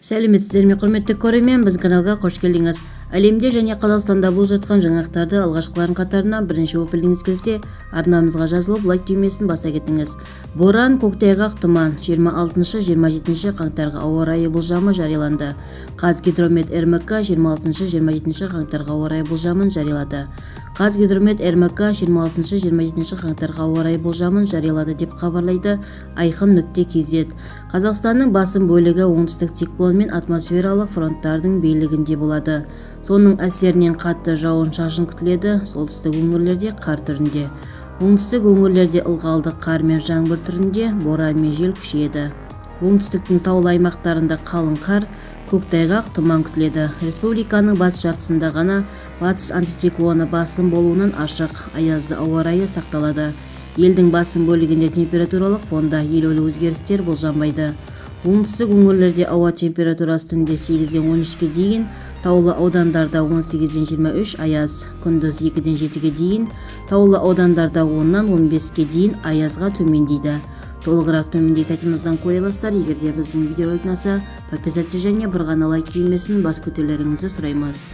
Сәлеметсіздер ме, құрметті көрермен, біздің каналға қош келдіңіз. Әлемде және Қазақстанда болып жатқан жаңалықтарды алғашқылардың қатарынан бірінші болып білгіңіз келсе, арнамызға жазылып лайк түймесін баса кетіңіз. Боран, көктайғақ, тұман. 26-27 қаңтарға ауа райы болжамы жарияланды. Қазгидромет РМК 26-27 қаңтарға ауа райы болжамын жариялады. Қазгидромет РМК 26-27 қаңтарға ауа райы болжамын жариялады деп хабарлайды айқын.kz. Қазақстанның басым бөлігі оңтүстік циклон мен атмосфералық фронттардың билігінде болады. Соның әсерінен қатты жауын-шашын күтіледі. Солтүстік өңірлерде қар түрінде, оңтүстік өңірлерде ылғалды қар мен жаңбыр түрінде, боран мен жел күшейеді. Оңтүстіктің таулы аймақтарында қалың қар, көктайғақ, тұман күтіледі. Республиканың батыс жартысында ғана батыс антициклоны басым болуынан ашық, аязды ауа райы сақталады. Елдің басым бөлігінде температуралық фонда елеулі өзгерістер болжанбайды. Оңтүстік өңірлерде ауа температурасы түнде 8-ден 13-ке дейін, таулы аудандарда 18-ден 23 аяз, күндіз 2-ден 7-ге дейін, таулы аудандарда 10-нан 15-ке дейін аязға төмендейді. Толығырақ төмендегі сайтымыздан көре аласыздар. Егерде біздің видео ұнаса, подписаться және бір ғана лайк түймесін бас көтерулеріңізді сұраймыз.